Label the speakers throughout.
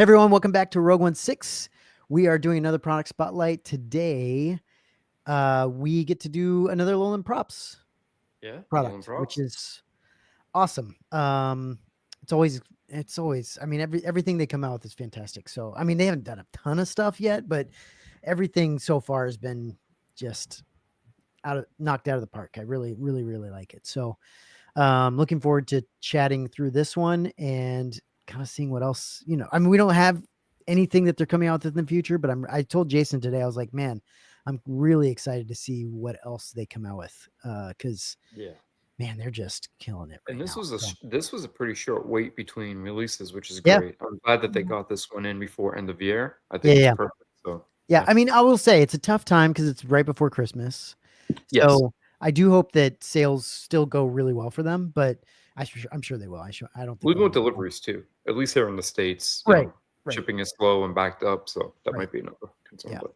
Speaker 1: everyone, welcome back to Rogue 16. We are doing another product spotlight today. We get to do another Lowland Props
Speaker 2: Lowland
Speaker 1: product, which
Speaker 2: Props.
Speaker 1: is awesome. It's always. I mean, everything they come out with is fantastic. So, I mean, they haven't done a ton of stuff yet, but everything so far has been just knocked out of the park. I really, really, really like it. So, looking forward to chatting through this one and kind of seeing what else, I mean, we don't have anything that they're coming out with in the future, but I told Jason today, I was like, man, I'm really excited to see what else they come out with. Cause
Speaker 2: Yeah,
Speaker 1: man, they're just killing it right
Speaker 2: and
Speaker 1: now. So,
Speaker 2: this was a pretty short wait between releases, which is
Speaker 1: yeah.
Speaker 2: great. I'm glad that they
Speaker 1: Mhm.
Speaker 2: got this one in before end of year. I
Speaker 1: Yeah.
Speaker 2: think it's
Speaker 1: Yeah.
Speaker 2: perfect. So
Speaker 1: Yeah.
Speaker 2: yeah,
Speaker 1: I mean, I will say it's a tough time cause it's right before Christmas.
Speaker 2: yes,
Speaker 1: So I do hope that sales still go really well for them, but I'm sure they will. I don't think
Speaker 2: we
Speaker 1: they'll
Speaker 2: want
Speaker 1: have.
Speaker 2: deliveries too. At least here in the States,
Speaker 1: Right. Right.
Speaker 2: shipping is slow and backed up, so that
Speaker 1: Right.
Speaker 2: might be another concern.
Speaker 1: Yeah.
Speaker 2: But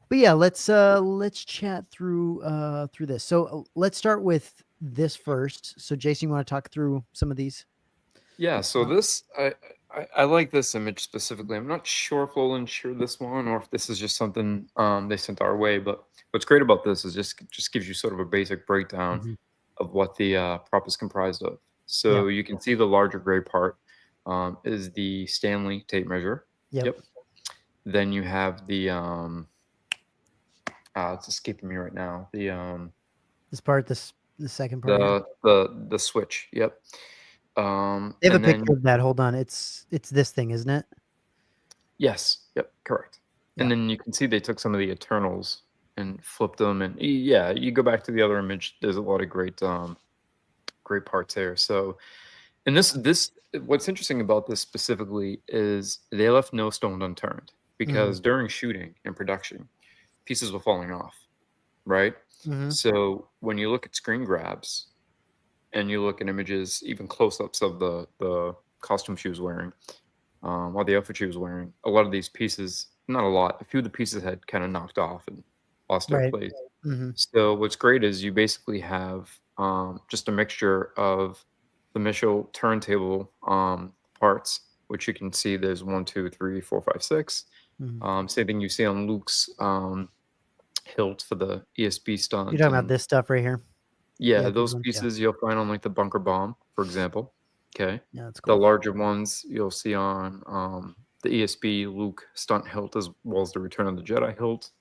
Speaker 1: But yeah, let's chat through this. So let's start with this first. So Jason, you want to talk through some of these?
Speaker 2: yeah, so this I like this image specifically. I'm not sure if Lowland shared this one or if this is just something they sent our way. But what's great about this is just gives you sort of a basic breakdown
Speaker 1: Mhm.
Speaker 2: of what the prop is comprised of.
Speaker 1: Yeah.
Speaker 2: So you can see the larger gray part is the Stanley tape measure.
Speaker 1: Yep.
Speaker 2: Yep. Then you have the it's escaping me right now.
Speaker 1: The second part here.
Speaker 2: The switch. Yep.
Speaker 1: They have a
Speaker 2: And
Speaker 1: picture
Speaker 2: then
Speaker 1: of that. Hold on. It's this thing, isn't it?
Speaker 2: yes, yep, correct. And
Speaker 1: Yeah.
Speaker 2: then you can see they took some of the Eternals and flipped them, and yeah, you go back to the other image. There's a lot of great parts there. So, and this what's interesting about this specifically is they left no stone unturned
Speaker 1: Hmm.
Speaker 2: because during shooting and production, pieces were falling off, right?
Speaker 1: Hmm.
Speaker 2: So when you look at screen grabs and you look at images, even close-ups of the costume she was wearing, or the outfit she was wearing, a lot of these pieces, not a lot, a few of the pieces had kind of knocked off and lost their
Speaker 1: Right.
Speaker 2: place.
Speaker 1: Hmm.
Speaker 2: So what's great is you basically have just a mixture of the Mitchell turntable parts, which you can see there's 1, 2, 3, 4, 5, 6.
Speaker 1: Hmm.
Speaker 2: Same thing you see on Luke's hilt for the ESB
Speaker 1: You're
Speaker 2: stunt,
Speaker 1: talking about
Speaker 2: and
Speaker 1: this stuff right here.
Speaker 2: yeah,
Speaker 1: Yeah. These
Speaker 2: those
Speaker 1: ones. Yeah.
Speaker 2: pieces you'll find on like the bunker bomb, for example. Okay.
Speaker 1: Yeah. That's
Speaker 2: The
Speaker 1: cool.
Speaker 2: larger ones you'll see on the ESB Luke stunt hilt as well as the Return of the Jedi hilt.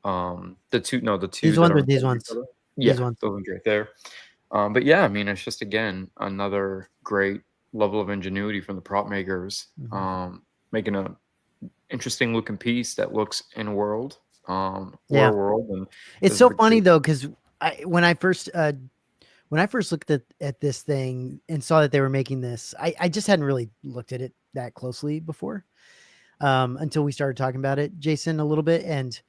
Speaker 2: The two
Speaker 1: These
Speaker 2: that
Speaker 1: ones
Speaker 2: are
Speaker 1: or
Speaker 2: on
Speaker 1: these
Speaker 2: top of each
Speaker 1: ones?
Speaker 2: other.
Speaker 1: These
Speaker 2: Yeah,
Speaker 1: ones.
Speaker 2: those ones right there. But yeah, I mean, it's just again another great level of ingenuity from the prop makers,
Speaker 1: Hmm.
Speaker 2: making a interesting looking piece that looks in world,
Speaker 1: Yeah.
Speaker 2: war world, and
Speaker 1: It's
Speaker 2: there's a
Speaker 1: so
Speaker 2: big
Speaker 1: funny though, because when I first looked at this thing and saw that they were making this, I just hadn't really looked at it that closely before, until we started talking about it, Jason, a little bit. And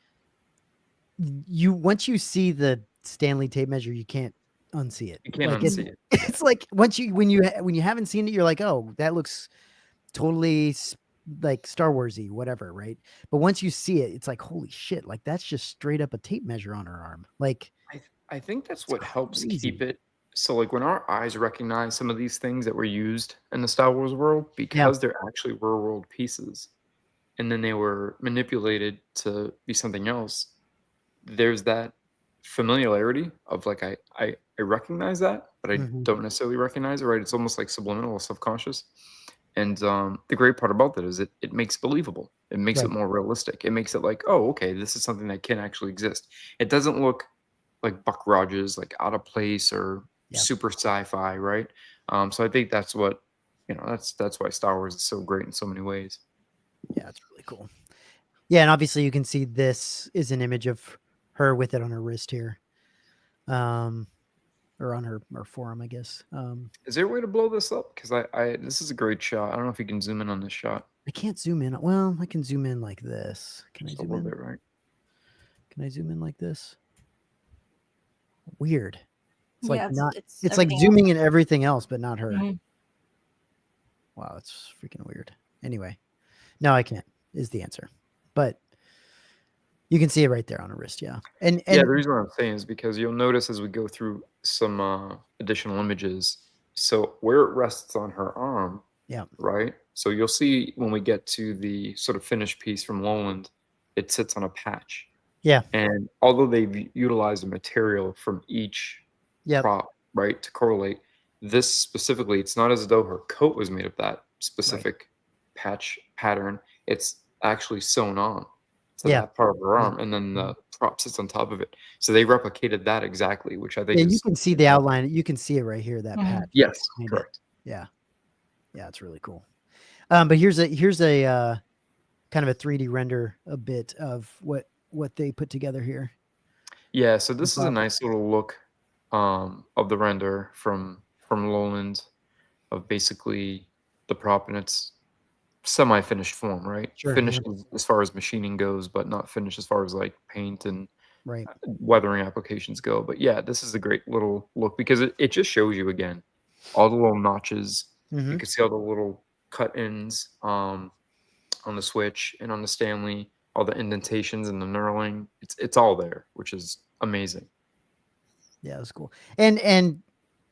Speaker 1: once you see the Stanley tape measure, you can't unsee it.
Speaker 2: you can't
Speaker 1: Like it,
Speaker 2: unsee it. Yeah.
Speaker 1: it's like when you haven't seen it, you're like, oh, that looks totally like Star Warsy, whatever, right? But once you see it, it's like, holy shit, like that's just straight up a tape measure on her arm. Like
Speaker 2: I think that's
Speaker 1: it's
Speaker 2: what helps keep
Speaker 1: crazy.
Speaker 2: it. So, like when our eyes recognize some of these things that were used in the Star Wars world,
Speaker 1: Yeah.
Speaker 2: because they're actually real world pieces, and then they were manipulated to be something else. There's that familiarity of like I recognize that, but I
Speaker 1: Hmm.
Speaker 2: don't necessarily recognize it. Right? It's almost like subliminal or subconscious. And the great part about that is it makes it believable. It makes it
Speaker 1: Right.
Speaker 2: more realistic. It makes it like, oh, okay, this is something that can actually exist. It doesn't look like Buck Rogers, like out of place or
Speaker 1: Yeah.
Speaker 2: super sci-fi, right? So I think that's what that's why Star Wars is so great in so many ways.
Speaker 1: Yeah. It's really cool. Yeah. And obviously you can see this is an image of her with it on her wrist here. Um, or on her forearm, I guess.
Speaker 2: Is there a way to blow this up? Because I this is a great shot. I don't know if you can zoom in on this shot
Speaker 1: I can't zoom in. Well, I can zoom in like this. Can I
Speaker 2: just a
Speaker 1: zoom
Speaker 2: little
Speaker 1: in?
Speaker 2: bit, right?
Speaker 1: Can I zoom in like this? Weird. It's like
Speaker 3: Yeah,
Speaker 1: not,
Speaker 3: it's
Speaker 1: it's like
Speaker 3: everything else.
Speaker 1: zooming in everything else, but not her.
Speaker 3: Mhm.
Speaker 1: Wow, it's freaking weird. Anyway, no, I can't is the answer. But you can see it right there on her wrist, yeah. And
Speaker 2: Yeah,
Speaker 1: and
Speaker 2: the reason why I'm saying is because you'll notice as we go through some additional images, so where it rests on her arm,
Speaker 1: yeah.
Speaker 2: right? So you'll see when we get to the sort of finished piece from Lowland, it sits on a patch.
Speaker 1: Yeah.
Speaker 2: And although they've utilized a material from each
Speaker 1: Yep.
Speaker 2: prop, right, to correlate, this specifically, it's not as though her coat was made of that
Speaker 1: Right.
Speaker 2: specific patch pattern. It's actually sewn on to
Speaker 1: Yeah.
Speaker 2: that part of her
Speaker 1: Yeah.
Speaker 2: arm, and then
Speaker 1: Mhm.
Speaker 2: the prop sits on top of it. So they replicated that exactly, which I think
Speaker 1: Yeah, you
Speaker 2: is
Speaker 1: can see the
Speaker 2: fantastic.
Speaker 1: outline. You can see it right here, that
Speaker 3: Mhm.
Speaker 1: patch right
Speaker 2: Yes,
Speaker 1: behind it.
Speaker 2: correct.
Speaker 1: Yeah. Yeah, it's really cool. But here's a kind of a 3D render a bit of what they put together here.
Speaker 2: Yeah, so
Speaker 1: The
Speaker 2: this is a
Speaker 1: prop.
Speaker 2: nice little look of the render from Lowland of basically the prop in its semi-finished form, right?
Speaker 1: Sure. Yeah.
Speaker 2: Finished as far as machining goes, but not finished as far as like paint and
Speaker 1: Right.
Speaker 2: weathering applications go. But yeah, this is a great little look because it just shows you again all the little notches. You
Speaker 1: Hmm.
Speaker 2: can see all the little cut ins on the Switch and on the Stanley, all the indentations and the knurling. It's all there, which is amazing.
Speaker 1: Yeah, that's cool. And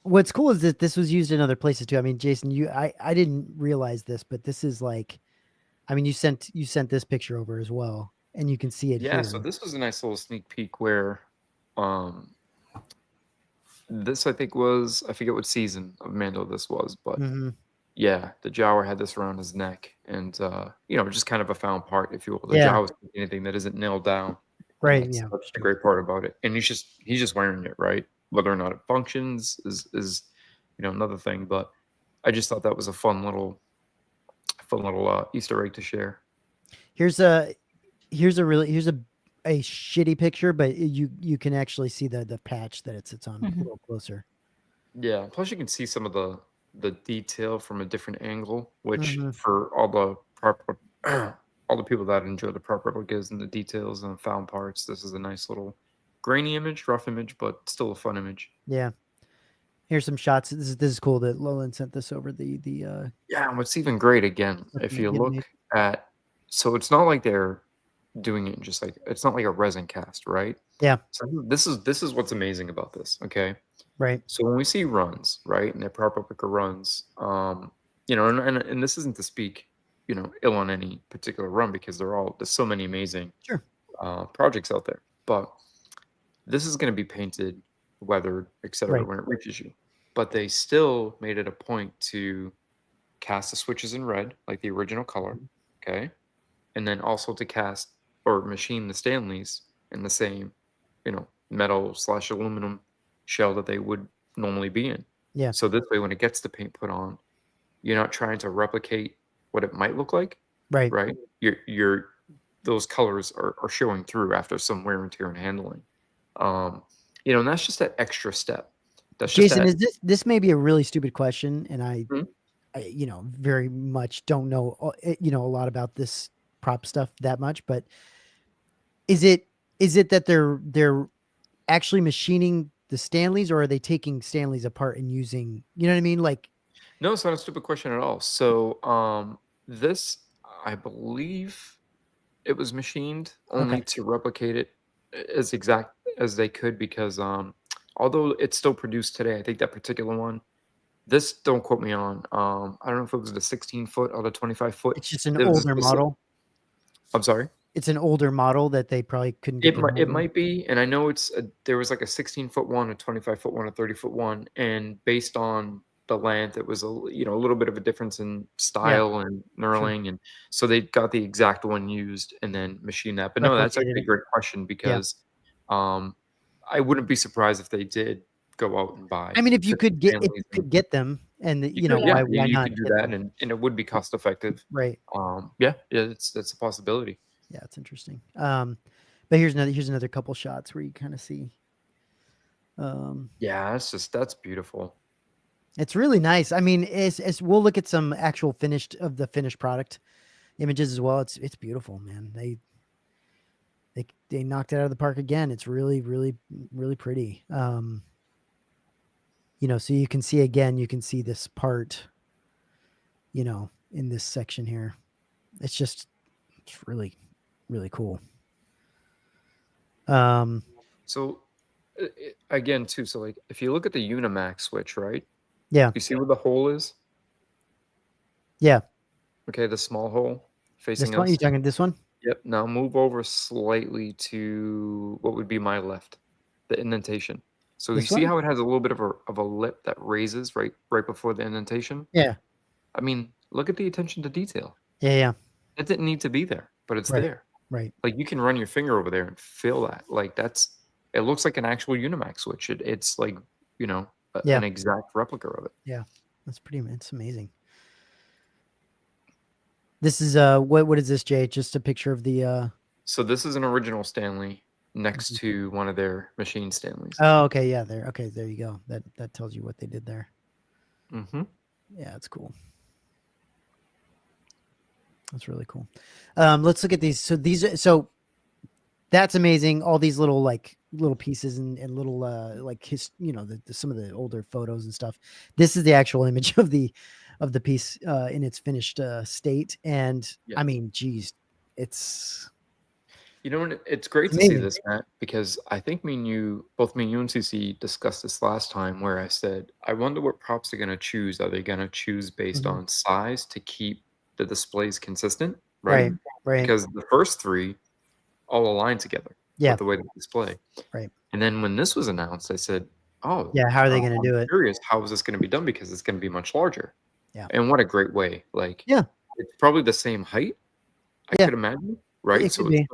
Speaker 1: what's cool is that this was used in other places too. I mean, Jason, I didn't realize this, but this is like, I mean, you sent this picture over as well, and you can see it
Speaker 2: Yeah,
Speaker 1: here.
Speaker 2: so this was a nice little sneak peek where um this I think was I forget what season of Mando this was, but
Speaker 1: Hmm.
Speaker 2: yeah, the Jawa had this around his neck and just kind of a found part, if you will. The
Speaker 1: Yeah.
Speaker 2: Jawa is anything that isn't nailed down. And
Speaker 1: Right.
Speaker 2: that's
Speaker 1: Yeah.
Speaker 2: that's the
Speaker 1: Sure.
Speaker 2: great part about it. And he's just wearing it, right? Whether or not it functions is another thing. But I just thought that was a fun little Easter egg to share.
Speaker 1: Here's a here's a shitty picture, but you can actually see the patch that it sits on a
Speaker 3: Mhm.
Speaker 1: little closer.
Speaker 2: Yeah. Plus you can see some of the detail from a different angle, which
Speaker 1: Hmm.
Speaker 2: for all the proper all the people that enjoy the prop replicas and the details and the found parts, this is a nice little grainy image, rough image, but still a fun image.
Speaker 1: Yeah. Here's some shots. This is cool that Lowland sent this over the
Speaker 2: Yeah, and what's even great again, if you look
Speaker 1: animation.
Speaker 2: at so it's not like they're doing it in just like it's not like a resin cast, right?
Speaker 1: Yeah.
Speaker 2: So this is what's amazing about this, okay?
Speaker 1: Right.
Speaker 2: So when we see runs, right, and they're prop replica runs, and this isn't to speak, ill on any particular run because there's so many amazing
Speaker 1: Sure.
Speaker 2: projects out there. But this is going to be painted, weathered, etc.
Speaker 1: Right.
Speaker 2: when it reaches you. But they still made it a point to cast the switches in red, like the original color, okay? And then also to cast or machine the Stanleys in the same, metal/aluminum shell that they would normally be in.
Speaker 1: Yeah.
Speaker 2: So this way, when it gets the paint put on, you're not trying to replicate what it might look like,
Speaker 1: Right.
Speaker 2: right? You're those colors are showing through after some wear and tear and handling. Um, and that's just that extra step. That's just
Speaker 1: Jason,
Speaker 2: that.
Speaker 1: is this may be a really stupid question, and
Speaker 2: Mhm.
Speaker 1: I very much don't know a lot about this prop stuff that much, but is it that they're actually machining the Stanleys, or are they taking Stanleys apart and using, you know what I mean? Like,
Speaker 2: No, it's not a stupid question at all. So, this, I believe it was machined
Speaker 1: okay,
Speaker 2: only to replicate it as exact as they could because, although it's still produced today, I think that particular one, this, don't quote me on, I don't know if it was the 16-foot or the 25-foot.
Speaker 1: it's just an
Speaker 2: There was a
Speaker 1: older
Speaker 2: specific,
Speaker 1: model.
Speaker 2: I'm sorry.
Speaker 1: It's an older model that they probably couldn't get
Speaker 2: It
Speaker 1: their
Speaker 2: might it
Speaker 1: hands on.
Speaker 2: might be, and I know there was like a 16-foot one, a 25-foot one, a 30-foot one, and based on the length, it was a little bit of a difference in
Speaker 1: Yeah,
Speaker 2: style and
Speaker 1: sure.
Speaker 2: knurling, and so they got the exact one used and then machined that. But no, that's
Speaker 1: Replicated
Speaker 2: actually a
Speaker 1: it.
Speaker 2: great question
Speaker 1: Yeah.
Speaker 2: because um, I wouldn't be surprised if they did go out and buy
Speaker 1: I mean,
Speaker 2: fifty
Speaker 1: if you
Speaker 2: Stanleys, and
Speaker 1: could get them, and
Speaker 2: you could, yeah,
Speaker 3: Yeah.
Speaker 1: why
Speaker 2: you
Speaker 1: not
Speaker 2: could do
Speaker 1: get
Speaker 2: that,
Speaker 1: them?
Speaker 2: and it would be cost effective.
Speaker 1: Right.
Speaker 2: Yeah, that's a possibility.
Speaker 1: Yeah, it's interesting. But here's another couple shots where you kind of see. Um,
Speaker 2: Yeah, that's beautiful.
Speaker 1: it's really nice. I mean, it's we'll look at some actual the finished product images as well. It's beautiful, man. They knocked it out of the park again. It's really, really, really pretty. So you can see again, you can see this part, in this section here. It's really, really cool. Um,
Speaker 2: So again, too, so like if you look at the Unimax switch, right?
Speaker 1: yeah,
Speaker 2: You see where the hole is?
Speaker 1: yeah,
Speaker 2: Okay, the small hole
Speaker 1: This
Speaker 2: facing
Speaker 1: one? You
Speaker 2: us.
Speaker 1: talking this one?
Speaker 2: Yep. Now move over slightly to what would be my left, the indentation. So you
Speaker 1: This
Speaker 2: see
Speaker 1: one?
Speaker 2: how it has a little bit of a lip that raises right before the indentation?
Speaker 1: Yeah.
Speaker 2: I mean, look at the attention to detail.
Speaker 1: Yeah. Yeah.
Speaker 2: It didn't need to be there, but it's
Speaker 1: Right.
Speaker 2: there.
Speaker 1: Right.
Speaker 2: Like, you can run your finger over there and feel that. Like, it looks like an actual Unimax switch. It's like,
Speaker 1: Yeah.
Speaker 2: an exact replica of it.
Speaker 1: Yeah. That's it's amazing. This is what is this, Jay? Just a picture of the
Speaker 2: So this is an original Stanley next
Speaker 1: Mhm.
Speaker 2: to one of their machine Stanleys.
Speaker 1: Oh, okay, yeah, there. Okay, there you go. That tells you what they did there.
Speaker 2: Mm-hmm.
Speaker 1: Yeah, it's cool. That's really cool. Let's look at these. So that's amazing. All these little pieces and little some of the older photos and stuff. This is the actual image of the piece in its finished state. And
Speaker 2: Yeah.
Speaker 1: I mean, geez, it's
Speaker 2: You know what? It's great to see
Speaker 1: amazing.
Speaker 2: this, Matt, because I think both me and you and CC discussed this last time where I said, I wonder what props they're going to choose. Are they going to choose based
Speaker 1: Mhm.
Speaker 2: on size to keep the displays consistent, right?
Speaker 1: Right, right.
Speaker 2: Because the first three all align together
Speaker 1: Yeah,
Speaker 2: with the way they display.
Speaker 1: right.
Speaker 2: And then when this was announced, I said, "Oh,
Speaker 1: Yeah, how are they going to
Speaker 2: I'm
Speaker 1: do it?
Speaker 2: curious. How is this going to be done? Because it's going to be much larger."
Speaker 1: Yeah,
Speaker 2: And what a great way! Like,
Speaker 1: yeah,
Speaker 2: it's probably the same height, I
Speaker 1: yeah.
Speaker 2: could imagine, right?
Speaker 1: It
Speaker 2: So
Speaker 1: could be.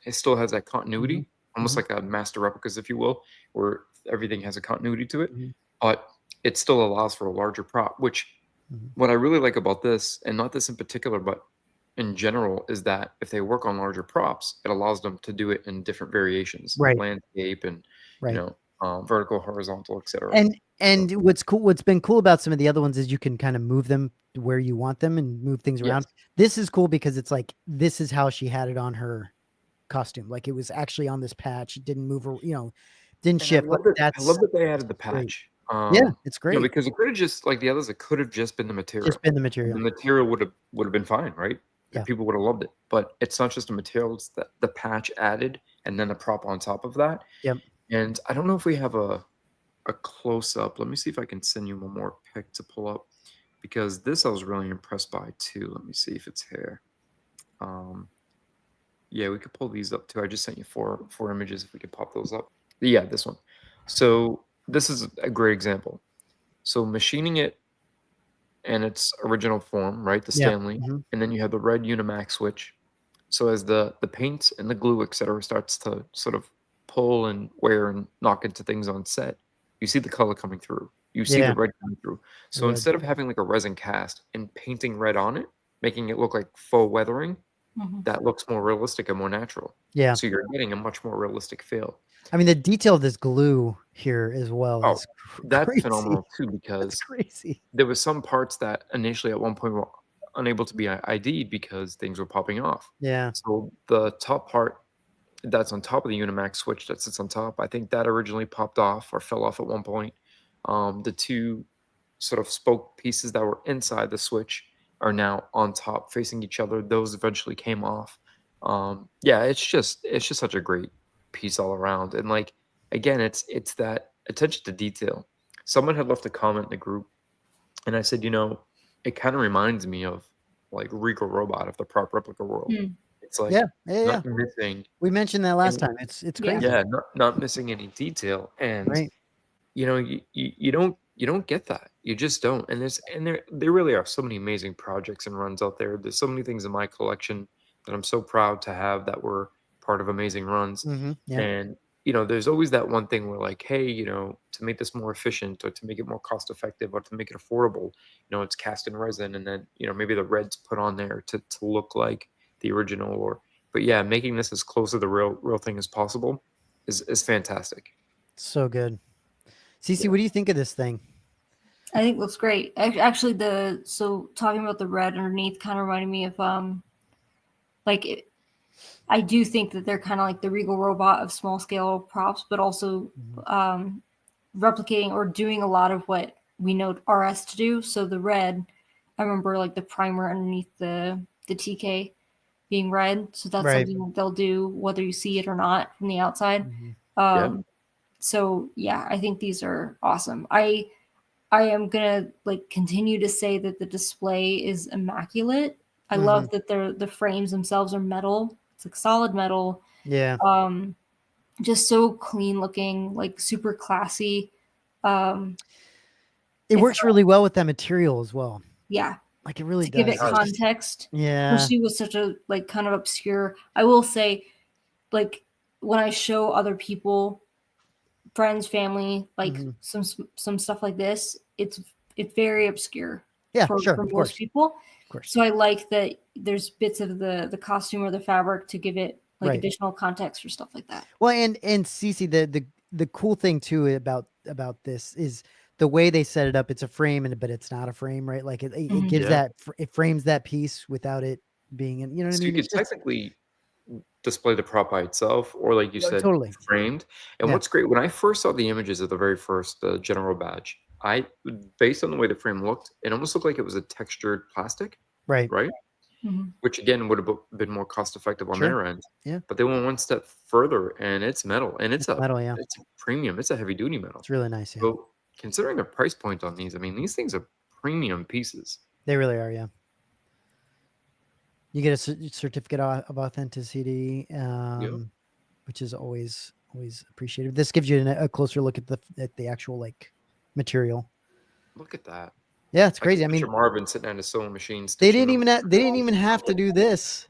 Speaker 2: it still has that
Speaker 1: Hmm.
Speaker 2: continuity, almost
Speaker 1: Hmm.
Speaker 2: like a master replicas, if you will, where everything has a continuity to it.
Speaker 1: Hmm.
Speaker 2: But it still allows for a larger prop. Which
Speaker 1: Hmm.
Speaker 2: what I really like about this, and not this in particular, but in general, is that if they work on larger props, it allows them to do it in different variations,
Speaker 1: Right,
Speaker 2: landscape and
Speaker 1: right.
Speaker 2: vertical, horizontal, etc.
Speaker 1: And what's been cool about some of the other ones is you can kind of move them to where you want them and move things around.
Speaker 2: Yes,
Speaker 1: This is cool because it's like this is how she had it on her costume. Like it was actually on this patch. It didn't move, didn't
Speaker 2: and I
Speaker 1: shift. Like
Speaker 2: love that. I love
Speaker 1: that's
Speaker 2: that they added the
Speaker 1: great.
Speaker 2: patch.
Speaker 1: Yeah, it's great.
Speaker 2: Because it could have just like the others. It could have just been the
Speaker 1: Just
Speaker 2: material,
Speaker 1: been the
Speaker 2: and the
Speaker 1: material.
Speaker 2: material would have been fine, right? And
Speaker 1: Yeah.
Speaker 2: people would have loved it. But it's not just the material; it's the patch added, and then the prop on top of that.
Speaker 1: Yep.
Speaker 2: And I don't know if we have a close up. Let me see if I can send you one more pic to pull up, because this I was really impressed by too. Let me see if it's here. Um, yeah, we could pull these up too. I just sent you four images. If we could pop those up. Yeah, this one. So this is a great example. So machining it in its original form, right? The
Speaker 1: Yeah.
Speaker 2: Stanley,
Speaker 1: Hmm.
Speaker 2: and then you have the red Unimax switch. So as the paint and the glue, etc., starts to sort of pull and wear and knock into things on set, you see the color coming through. You see the
Speaker 1: Yeah.
Speaker 2: red coming through.
Speaker 1: The
Speaker 2: So
Speaker 1: red.
Speaker 2: instead of having like a resin cast and painting red on it, making it look like faux weathering,
Speaker 3: Mhm.
Speaker 2: that looks more realistic and more natural.
Speaker 1: Yeah.
Speaker 2: So you're getting a much more realistic feel.
Speaker 1: I mean, the detail of this glue here as well
Speaker 2: Oh,
Speaker 1: is
Speaker 2: that's
Speaker 1: crazy.
Speaker 2: phenomenal too,
Speaker 1: That's
Speaker 2: because
Speaker 1: crazy.
Speaker 2: there was some parts that initially at one point were unable to be ID'd because things were popping off.
Speaker 1: Yeah.
Speaker 2: So the top part that's on top of the Unimax switch that sits on top, I think that originally popped off or fell off at one point. The two sort of spoke pieces that were inside the switch are now on top facing each other. Those eventually came off. Yeah, it's just such a great piece all around. And like again, it's that attention to detail. Someone had left a comment in the group, and I said, it kind of reminds me of like Regal Robot of the prop replica world.
Speaker 3: Mm.
Speaker 2: It's like
Speaker 1: Yeah. Yeah. Yeah.
Speaker 2: not missing
Speaker 1: We mentioned that last
Speaker 2: any,
Speaker 1: time. It's
Speaker 3: Yeah.
Speaker 1: crazy.
Speaker 2: yeah, not missing any detail. And
Speaker 1: Right.
Speaker 2: you don't get that. You just don't. And there really are so many amazing projects and runs out there. There's so many things in my collection that I'm so proud to have that were part of amazing runs.
Speaker 1: Hmm. Yeah.
Speaker 2: And there's always that one thing where like, hey, to make this more efficient or to make it more cost effective or to make it affordable, it's cast in resin and then maybe the red's put on there to look like the original. Or but yeah, making this as close to the real thing as possible is fantastic.
Speaker 1: So good. Cece,
Speaker 2: Yeah.
Speaker 1: what do you think of this thing?
Speaker 3: I think it looks great. Actually, talking about the red underneath kind of reminded me of like it, I do think that they're kind of like the Regal Robot of small scale props, but also
Speaker 1: Mhm.
Speaker 3: replicating or doing a lot of what we know RS to do. So the red, I remember like the primer underneath the TK being red. So that's
Speaker 1: Right.
Speaker 3: something that they'll do whether you see it or not from the outside.
Speaker 1: Mhm.
Speaker 2: Yeah.
Speaker 3: So yeah, I think these are awesome. I am gonna like continue to say that the display is immaculate. I love that the frames themselves are metal. It's like solid metal.
Speaker 1: Yeah.
Speaker 3: Just so clean looking, like super classy.
Speaker 1: It
Speaker 3: It's
Speaker 1: works really well with that material as well.
Speaker 3: yeah.
Speaker 1: Like it really
Speaker 3: To give
Speaker 1: does.
Speaker 3: it
Speaker 2: does.
Speaker 3: context,
Speaker 1: Yeah.
Speaker 3: especially with such a like kind of obscure. I will say, like when I show other people, friends, family, like some stuff like this, it's very obscure
Speaker 1: Yeah,
Speaker 3: for
Speaker 1: sure,
Speaker 3: for
Speaker 1: of
Speaker 3: most
Speaker 1: course.
Speaker 3: people.
Speaker 1: Of course.
Speaker 3: So I like that there's bits of the costume or the fabric to give it like
Speaker 1: Right.
Speaker 3: additional context for stuff like that.
Speaker 1: Well, and Cece, the cool thing too about this is the way they set it up. It's a frame, but it's not a frame, right? Like it gives
Speaker 2: Yeah.
Speaker 1: it frames that piece without it being in. You know what I
Speaker 2: So you
Speaker 1: mean?
Speaker 2: could
Speaker 1: It's just
Speaker 2: technically display the prop by itself, or like you said,
Speaker 1: totally.
Speaker 2: framed. And
Speaker 1: Yeah.
Speaker 2: what's great, when I first saw the images of the very first general badge, based on the way the frame looked, it almost looked like it was a textured plastic,
Speaker 1: Right.
Speaker 2: right?
Speaker 3: Mhm.
Speaker 2: Which again would have been more cost effective on
Speaker 1: Sure.
Speaker 2: their end.
Speaker 1: Yeah.
Speaker 2: But they went one step further, and it's metal, and
Speaker 1: It's metal. Yeah.
Speaker 2: it's a premium, it's a heavy duty metal.
Speaker 1: It's really nice. Yeah.
Speaker 2: So considering the price point on these, I mean, these things are premium pieces.
Speaker 1: They really are. Yeah. You get a certificate of authenticity, which is always appreciated. This gives you a closer look at the actual like material.
Speaker 2: Look at that.
Speaker 1: Yeah, it's
Speaker 2: I can
Speaker 1: crazy. I mean,
Speaker 2: picture Marvin sitting at a sewing machine
Speaker 1: they
Speaker 2: stitching
Speaker 1: didn't
Speaker 2: them.
Speaker 1: even have to do this.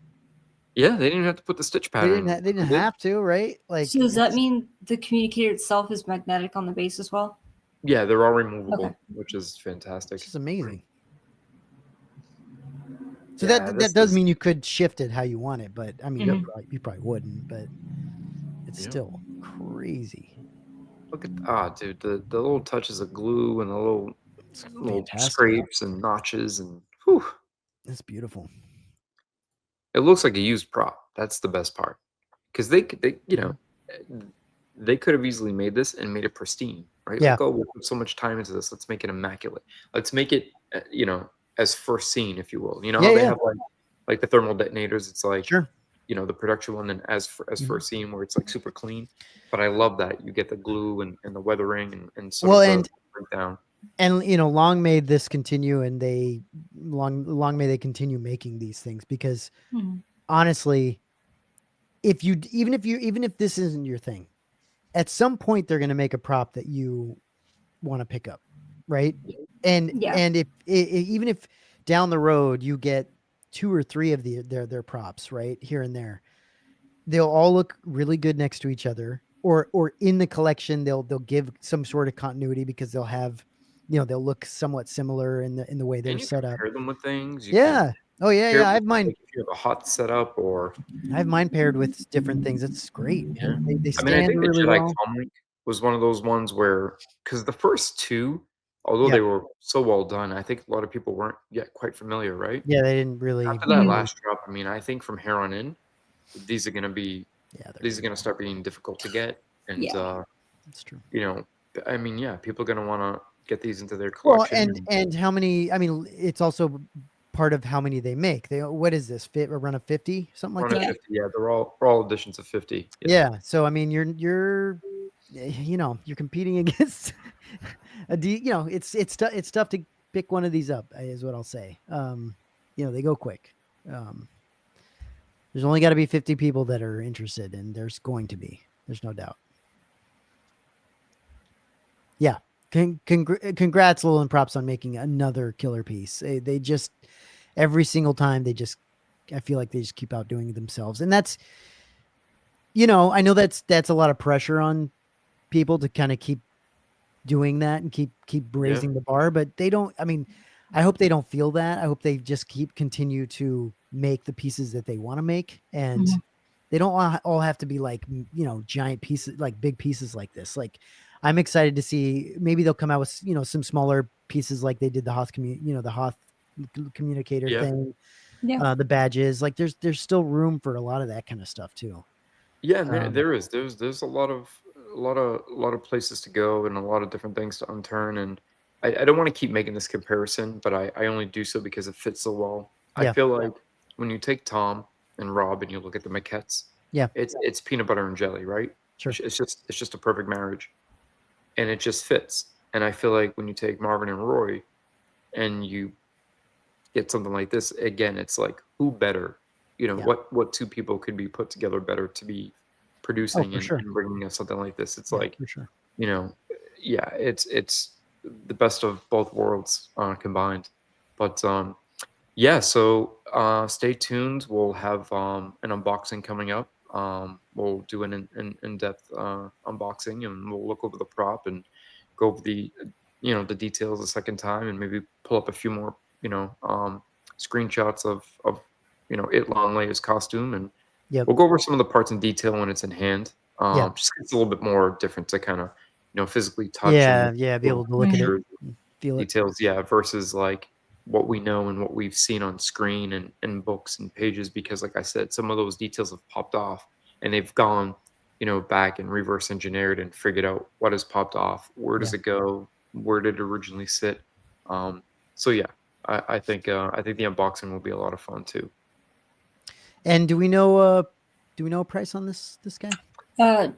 Speaker 2: Yeah, they didn't even have to put the stitch pattern.
Speaker 1: They didn't have to, right? Like,
Speaker 3: So does that mean the communicator itself is magnetic on the base as well?
Speaker 2: Yeah, they're all removable,
Speaker 3: Okay.
Speaker 2: which is fantastic.
Speaker 1: it's just amazing. So
Speaker 2: Yeah,
Speaker 1: that does mean you could shift it how you want it, but I mean,
Speaker 3: Yep.
Speaker 1: you probably wouldn't, but it's still crazy.
Speaker 2: Look at dude, the little touches of glue and the little
Speaker 1: Fantastic.
Speaker 2: scrapes and notches and whew.
Speaker 1: It's beautiful.
Speaker 2: It looks like a used prop. That's the best part, because they they could have easily made this and made it pristine, right?
Speaker 1: Yeah.
Speaker 2: Like, oh, we put so much time into this. Let's make it immaculate. Let's make it, as first scene, if you will. You know how they have like the thermal detonators. It's like
Speaker 1: Sure.
Speaker 2: The production one, and as first scene where it's like super clean. But I love that you get the glue and the weathering and sort of the breakdown.
Speaker 1: And long may this continue, and they long may they continue making these things, because honestly, even if this isn't your thing, at some point they're going to make a prop that you want to pick up, right? And if even if down the road you get 2 or 3 of their props, right, here and there, they'll all look really good next to each other, or in the collection they'll give some sort of continuity, because they'll have, they'll look somewhat similar in the way they're set up.
Speaker 2: Compare them with things.
Speaker 1: Oh yeah. I have mine.
Speaker 2: Like if you have a hot setup, or
Speaker 1: I have mine paired with different things. It's great, man. They stand
Speaker 2: I think
Speaker 1: really
Speaker 2: the Jedi
Speaker 1: well.
Speaker 2: Comlink was one of those ones where, because the first 2, although they were so well done, I think a lot of people weren't yet quite familiar, right?
Speaker 1: Yeah, they didn't really.
Speaker 2: After that last drop, I mean, I think from here on in, these are going to start being difficult to get, and
Speaker 1: that's true.
Speaker 2: I mean, people are going to want to get these into their collection.
Speaker 1: Well, and how many? I mean, it's also part of how many they make. What is this? A run of 50, something like that?
Speaker 2: 50, yeah, they're all editions of 50.
Speaker 1: Yeah. So I mean, you're competing against it's tough to pick one of these up, is what I'll say. They go quick. There's only got to be 50 people that are interested, and there's going to be. There's no doubt. Yeah. Congrats, Lowland Props, on making another killer piece. They just, every single time, I feel like they just keep outdoing themselves. And that's, I know that's a lot of pressure on people to kind of keep doing that and keep raising the bar, but they don't. I mean, I hope they don't feel that. I hope they just continue to make the pieces that they want to make, and they don't all have to be like, giant pieces, like big pieces like this. Like, I'm excited to see, maybe they'll come out with, some smaller pieces like they did the Hoth communicator thing. Yeah. The badges, like there's still room for a lot of that kind of stuff too.
Speaker 2: Yeah, and there's a lot of places to go and a lot of different things to unturn, and I don't want to keep making this comparison, but I only do so because it fits so well. I feel like when you take Tom and Rob and you look at the maquettes, it's peanut butter and jelly, right?
Speaker 1: Sure.
Speaker 2: It's just a perfect marriage, and it just fits. And I feel like when you take Marvin and Roy and you get something like this, again, it's like who better, you know,
Speaker 1: Yeah.
Speaker 2: what two people could be put together better to be
Speaker 1: Oh,
Speaker 2: producing
Speaker 1: for sure.
Speaker 2: and bringing us something like this. It's
Speaker 1: Yeah,
Speaker 2: like,
Speaker 1: for sure.
Speaker 2: you know, yeah, it's the best of both worlds combined. But yeah, so stay tuned. We'll have an unboxing coming up. We'll do an in-depth unboxing, and we'll look over the prop and go over the you know the details a second time, and maybe pull up a few more screenshots of Long Leia's costume, and
Speaker 1: Yep.
Speaker 2: we'll go over some of the parts in detail when it's in hand.
Speaker 1: Yeah.
Speaker 2: Just 'cause it's a little bit more different to kind of physically touch and
Speaker 1: Yeah. Yeah. Be
Speaker 2: feel
Speaker 1: able to
Speaker 2: the
Speaker 1: look at it,
Speaker 2: textures,
Speaker 1: and feel it.
Speaker 2: details, yeah, versus like what we know and what we've seen on screen and books and pages. Because, like I said, some of those details have popped off, and they've gone, back and reverse engineered and figured out what has popped off, where
Speaker 1: Yeah.
Speaker 2: does it go, where did it originally sit. So yeah, I think the unboxing will be a lot of fun too.
Speaker 1: And do we know a price on this guy?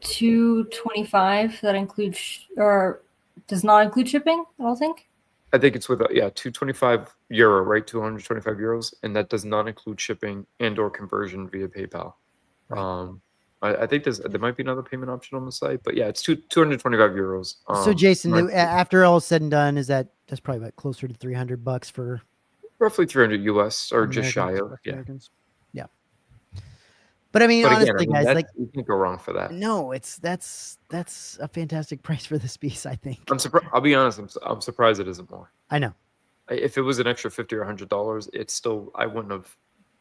Speaker 3: 225. That includes or does not include shipping, I don't think.
Speaker 2: I think it's with 225 euro, right? 225 euros, and that does not include shipping and/or conversion via PayPal.
Speaker 1: Right.
Speaker 2: Um, I think there might be another payment option on the site, but yeah, it's 225 euros.
Speaker 1: So Jason,
Speaker 2: Right,
Speaker 1: after all is said and done, that's probably about closer to $300 for
Speaker 2: roughly 300 US or just shy
Speaker 1: Americans.
Speaker 2: of, yeah.
Speaker 1: Americans. Yeah. But I mean,
Speaker 2: But again, I
Speaker 1: honestly,
Speaker 2: mean
Speaker 1: guys,
Speaker 2: that
Speaker 1: like,
Speaker 2: you can't go wrong for that.
Speaker 1: no, that's a fantastic price for this piece, I think.
Speaker 2: I'm surprised. I'll be honest. I'm surprised it isn't more.
Speaker 1: I know.
Speaker 2: If it was an extra $50 or $100, it's still I wouldn't have.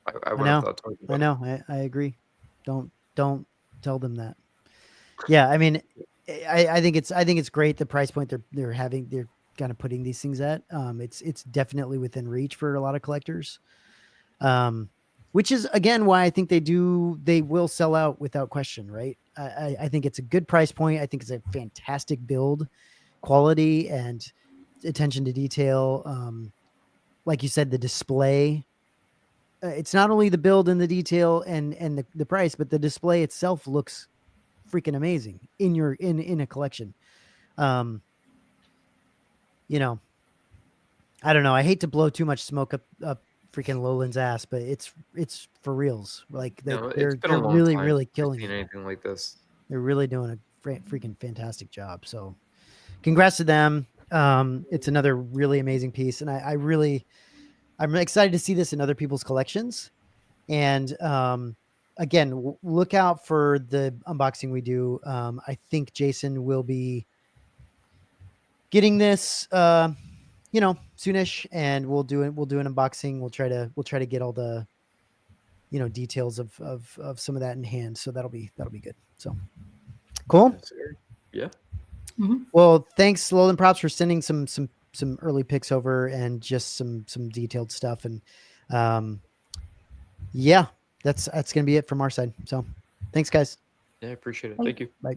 Speaker 2: I
Speaker 1: I
Speaker 2: wouldn't have
Speaker 1: know.
Speaker 2: thought twice
Speaker 1: I
Speaker 2: about it.
Speaker 1: know. I agree. Don't tell them that. Yeah, I mean, I think it's great the price point they're kind of putting these things at. It's definitely within reach for a lot of collectors. Which is again why I think they will sell out without question, right? I think it's a good price point. I think it's a fantastic build quality and attention to detail. Like you said, the display. It's not only the build and the detail and the price, but the display itself looks freaking amazing in a collection. Um, I don't know. I hate to blow too much smoke up freaking Lowland's ass, but it's for reals. Like
Speaker 2: No, it's
Speaker 1: they're
Speaker 2: been a
Speaker 1: they're
Speaker 2: long
Speaker 1: really
Speaker 2: time
Speaker 1: really
Speaker 2: since we've
Speaker 1: killing
Speaker 2: seen
Speaker 1: it.
Speaker 2: anything like this.
Speaker 1: They're really doing a freaking fantastic job. So, congrats to them. It's another really amazing piece, and I'm excited to see this in other people's collections. And again, look out for the unboxing we do. I think Jason will be getting this soonish, and we'll do an unboxing. We'll try to get all the details of some of that in hand, so that'll be good. So cool.
Speaker 2: Yes, sir. Yeah.
Speaker 1: Well, thanks Lowland Props for sending some early pics over and just some detailed stuff. And yeah, that's gonna be it from our side. So thanks guys.
Speaker 2: Yeah, I appreciate it.
Speaker 3: Bye.
Speaker 2: Thank you.
Speaker 1: Bye.